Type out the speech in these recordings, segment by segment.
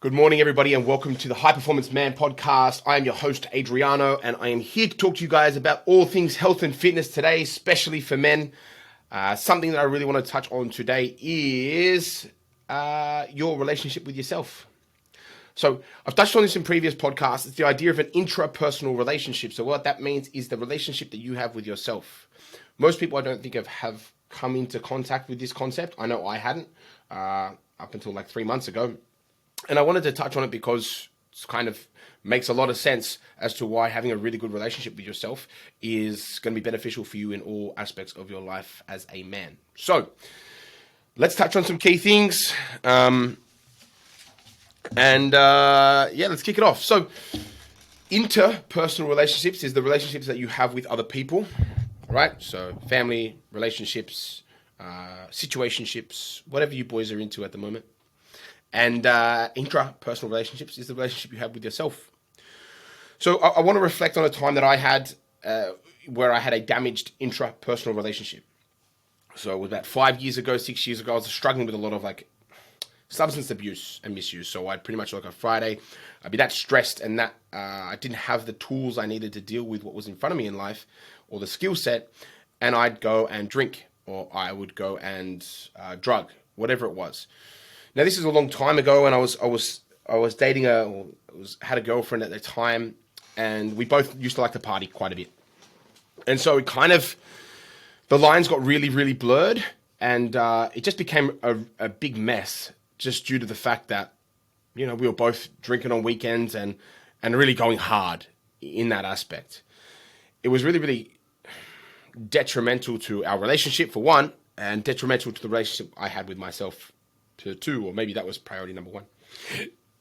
Good morning, everybody, and welcome to the High Performance Man podcast. I am your host, Adriano, and I am here to talk to you guys about all things health and fitness today, especially for men. Something that I really want to touch on today is your relationship with yourself. So I've touched on this in previous podcasts. It's the idea of an intrapersonal relationship. So what that means is the relationship that you have with yourself. Most people I don't think have come into contact with this concept. I know I hadn't up until like 3 months ago. And I wanted to touch on it because it kind of makes a lot of sense as to why having a really good relationship with yourself is going to be beneficial for you in all aspects of your life as a man. So let's touch on some key things. Let's kick it off. So interpersonal relationships is the relationships that you have with other people, right? So family, relationships, situationships, whatever you boys are into at the moment. And intrapersonal relationships is the relationship you have with yourself. So I want to reflect on a time that I had where I had a damaged intrapersonal relationship. So it was about 5 years ago, 6 years ago. I was struggling with a lot of like substance abuse and misuse. So I'd pretty much like a Friday, I'd be that stressed and that I didn't have the tools I needed to deal with what was in front of me in life or the skill set. And I'd go and drink or I would go and drug, whatever it was. Now this is a long time ago, and I was dating had a girlfriend at the time, and we both used to like to party quite a bit, and so it kind of the lines got really really blurred, and it just became a big mess just due to the fact that we were both drinking on weekends and really going hard in that aspect. It was really really detrimental to our relationship for one, and detrimental to the relationship I had with myself to two, or maybe that was priority number one.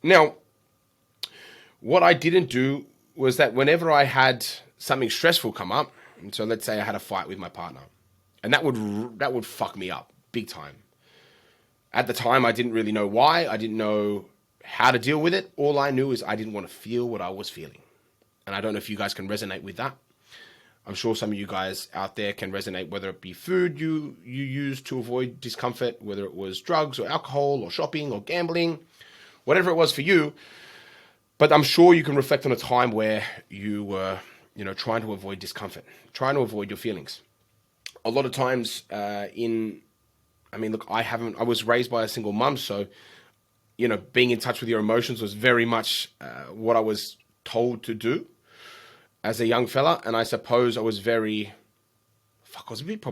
Now, what I didn't do was that whenever I had something stressful come up, and so let's say I had a fight with my partner, and that would fuck me up big time. At the time, I didn't really know why. I didn't know how to deal with it. All I knew is I didn't want to feel what I was feeling. And I don't know if you guys can resonate with that. I'm sure some of you guys out there can resonate, whether it be food you use to avoid discomfort, whether it was drugs or alcohol or shopping or gambling, whatever it was for you. But I'm sure you can reflect on a time where you were, trying to avoid discomfort, trying to avoid your feelings. A lot of times I was raised by a single mum, so, being in touch with your emotions was very much what I was told to do as a young fella, and I suppose I was probably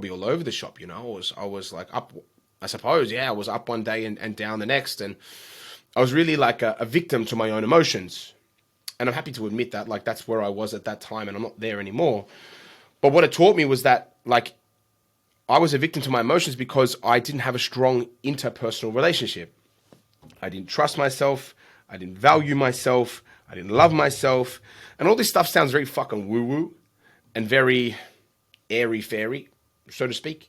all over the shop, I was like up, I suppose, I was up one day and down the next, and I was really like a victim to my own emotions. And I'm happy to admit that, like, that's where I was at that time, and I'm not there anymore. But what it taught me was that, like, I was a victim to my emotions because I didn't have a strong interpersonal relationship. I didn't trust myself, I didn't value myself, I didn't love myself. And all this stuff sounds very fucking woo-woo and very airy-fairy, so to speak.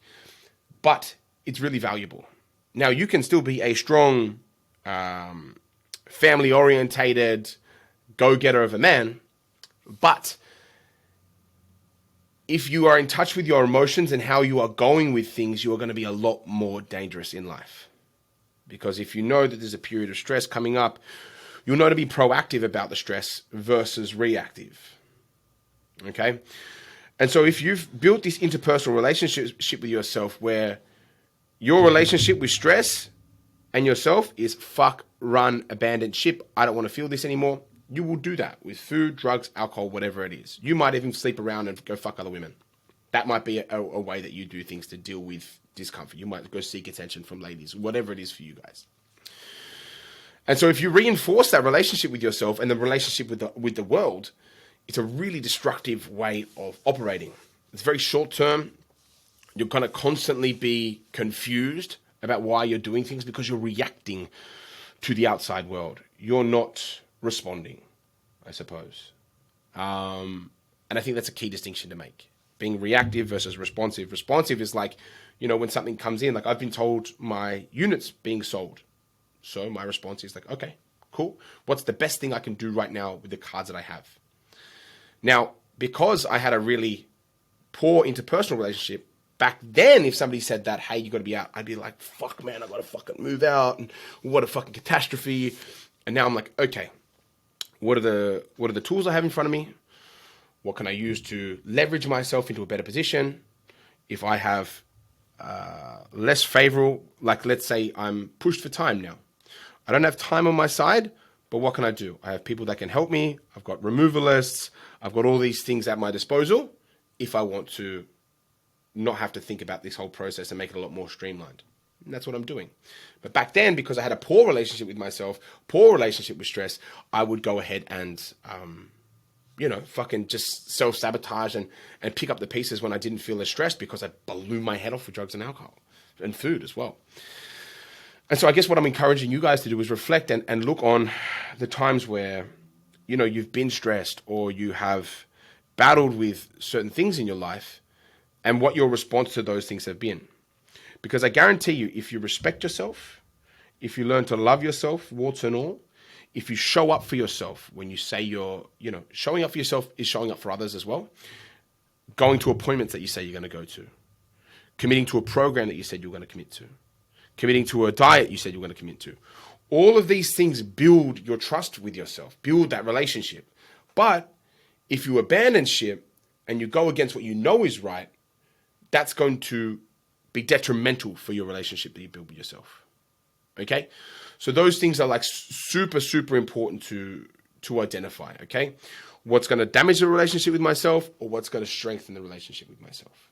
But it's really valuable. Now, you can still be a strong, family-orientated go-getter of a man, but if you are in touch with your emotions and how you are going with things, you are going to be a lot more dangerous in life. Because if you know that there's a period of stress coming up, you'll know to be proactive about the stress versus reactive. Okay? And so if you've built this interpersonal relationship with yourself where your relationship with stress and yourself is fuck, run, abandon ship, I don't want to feel this anymore, you will do that with food, drugs, alcohol, whatever it is. You might even sleep around and go fuck other women. That might be a way that you do things to deal with discomfort. You might go seek attention from ladies, whatever it is for you guys. And so if you reinforce that relationship with yourself and the relationship with the world, it's a really destructive way of operating. It's very short term. You're going to constantly be confused about why you're doing things because you're reacting to the outside world. You're not responding, I suppose. And I think that's a key distinction to make. Being reactive versus responsive. Responsive is like, when something comes in, like I've been told my unit's being sold. So my response is like, okay, cool. What's the best thing I can do right now with the cards that I have? Now, because I had a really poor interpersonal relationship, back then, if somebody said that, hey, you got to be out, I'd be like, fuck, man, I got to fucking move out. And what a fucking catastrophe. And now I'm like, okay, what are the tools I have in front of me? What can I use to leverage myself into a better position? If I have less favorable, like let's say I'm pushed for time now. I don't have time on my side, but what can I do? I have people that can help me. I've got removal lists. I've got all these things at my disposal if I want to not have to think about this whole process and make it a lot more streamlined. And that's what I'm doing. But back then, because I had a poor relationship with myself, poor relationship with stress, I would go ahead and, fucking just self-sabotage and pick up the pieces when I didn't feel as stressed because I blew my head off with drugs and alcohol and food as well. And so I guess what I'm encouraging you guys to do is reflect and look on the times where, you've been stressed or you have battled with certain things in your life and what your response to those things have been. Because I guarantee you, if you respect yourself, if you learn to love yourself, warts and all, if you show up for yourself when you say showing up for yourself is showing up for others as well. Going to appointments that you say you're going to go to. Committing to a program that you said you're going to commit to. Committing to a diet you said you're going to commit to. All of these things build your trust with yourself, build that relationship. But if you abandon shit and you go against what you know is right, that's going to be detrimental for your relationship that you build with yourself. Okay? So those things are like super, super important to identify. Okay? What's going to damage the relationship with myself or what's going to strengthen the relationship with myself.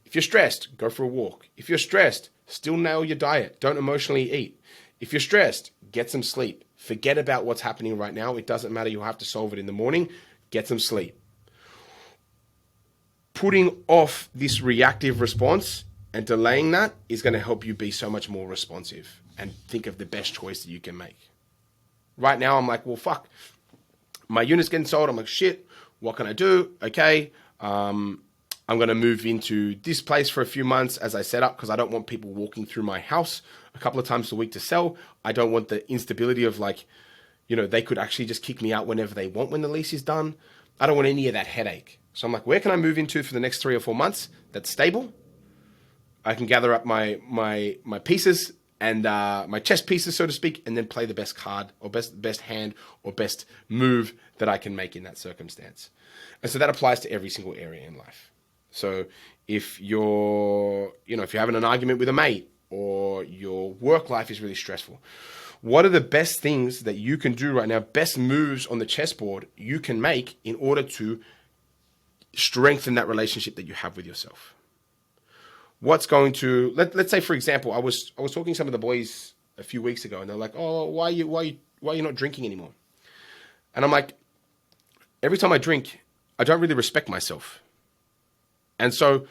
If you're stressed, go for a walk. If you're stressed, still nail your diet. Don't emotionally eat. If you're stressed, get some sleep. Forget about what's happening right now. It doesn't matter. You'll have to solve it in the morning. Get some sleep. Putting off this reactive response and delaying that is going to help you be so much more responsive and think of the best choice that you can make. Right now, I'm like, well, fuck. My unit's getting sold. I'm like, shit, what can I do? Okay. I'm going to move into this place for a few months as I set up because I don't want people walking through my house a couple of times a week to sell. I don't want the instability of they could actually just kick me out whenever they want when the lease is done. I don't want any of that headache. So I'm like, where can I move into for the next 3 or 4 months that's stable? I can gather up my pieces and my chess pieces, so to speak, and then play the best card or best hand or best move that I can make in that circumstance. And so that applies to every single area in life. So if you're having an argument with a mate or your work life is really stressful, what are the best things that you can do right now, best moves on the chessboard you can make in order to strengthen that relationship that you have with yourself? What's going to, let's say, for example, I was talking to some of the boys a few weeks ago and they're like, oh, why are you not drinking anymore? And I'm like, every time I drink, I don't really respect myself. And so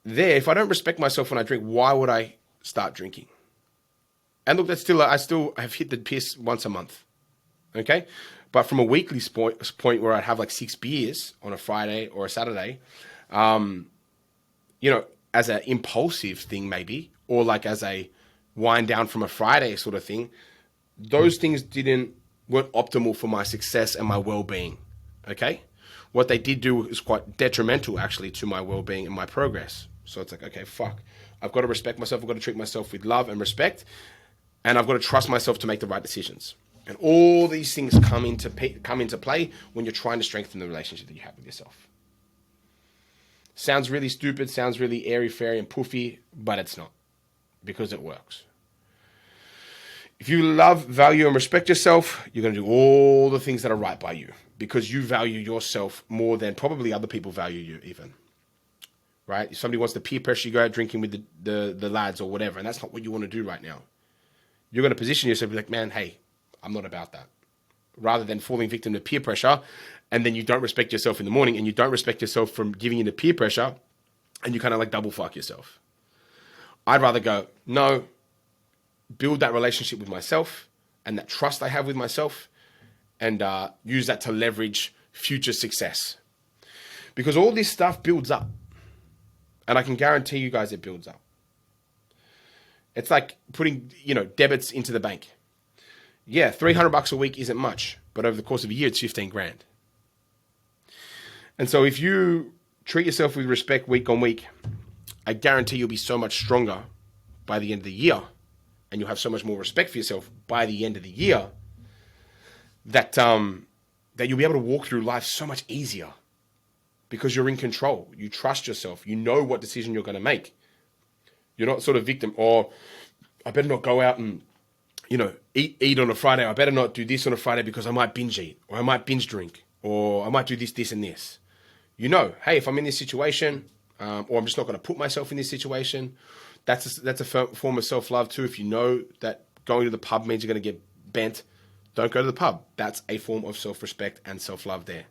if I don't respect myself when I drink, why would I start drinking? And look, I still have hit the piss once a month. Okay. But from a weekly point where I'd have like 6 beers on a Friday or a Saturday, as an impulsive thing maybe, or like as a wind down from a Friday sort of thing, those things weren't optimal for my success and my well-being. Okay. What they did do is quite detrimental actually to my well-being and my progress. So it's like, okay, fuck. I've got to respect myself. I've got to treat myself with love and respect. And I've got to trust myself to make the right decisions. And all these things come into play when you're trying to strengthen the relationship that you have with yourself. Sounds really stupid, sounds really airy-fairy and poofy, but it's not. Because it works. If you love, value, and respect yourself, you're going to do all the things that are right by you. Because you value yourself more than probably other people value you even. Right? If somebody wants to peer pressure you, go out drinking with the lads or whatever, and that's not what you want to do right now. You're going to position yourself like, man, hey, I'm not about that. Rather than falling victim to peer pressure, and then you don't respect yourself in the morning, and you don't respect yourself from giving into peer pressure, and you kind of like double fuck yourself. I'd rather go, no, build that relationship with myself and that trust I have with myself, and use that to leverage future success. Because all this stuff builds up. And I can guarantee you guys it builds up. It's like putting, debits into the bank. Yeah, $300 a week isn't much, but over the course of a year, it's 15 grand. And so if you treat yourself with respect week on week, I guarantee you'll be so much stronger by the end of the year and you'll have so much more respect for yourself by the end of the year that that you'll be able to walk through life so much easier because you're in control. You trust yourself. You know what decision you're going to make. You're not sort of victim, or I better not go out and, eat on a Friday. I better not do this on a Friday because I might binge eat, or I might binge drink, or I might do this, and this. Hey, if I'm in this situation, or I'm just not going to put myself in this situation, that's a form of self-love too. If you know that going to the pub means you're going to get bent, don't go to the pub. That's a form of self-respect and self-love there.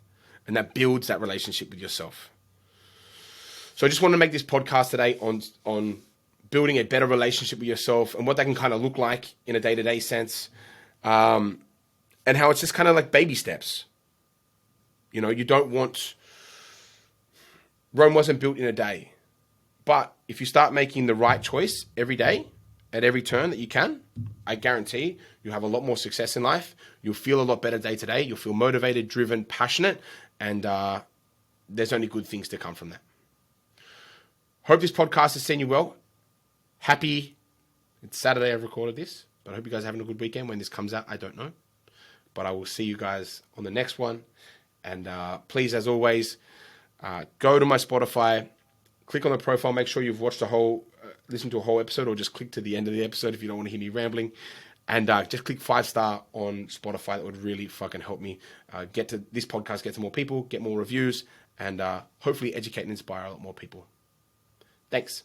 And that builds that relationship with yourself. So I just want to make this podcast today on building a better relationship with yourself and what that can kind of look like in a day-to-day sense. And how it's just kind of like baby steps. You don't want... Rome wasn't built in a day. But if you start making the right choice every day, at every turn that you can, I guarantee you'll have a lot more success in life. You'll feel a lot better day to day. You'll feel motivated, driven, passionate, and there's only good things to come from that. Hope this podcast has seen you well. It's Saturday I've recorded this, but I hope you guys are having a good weekend. When this comes out, I don't know. But I will see you guys on the next one. And please, as always, go to my Spotify, click on the profile, make sure you've watched listened to a whole episode, or just click to the end of the episode if you don't want to hear me rambling. And just click 5-star on Spotify. That would really fucking help me get this podcast, get to more people, get more reviews, and hopefully educate and inspire a lot more people. Thanks.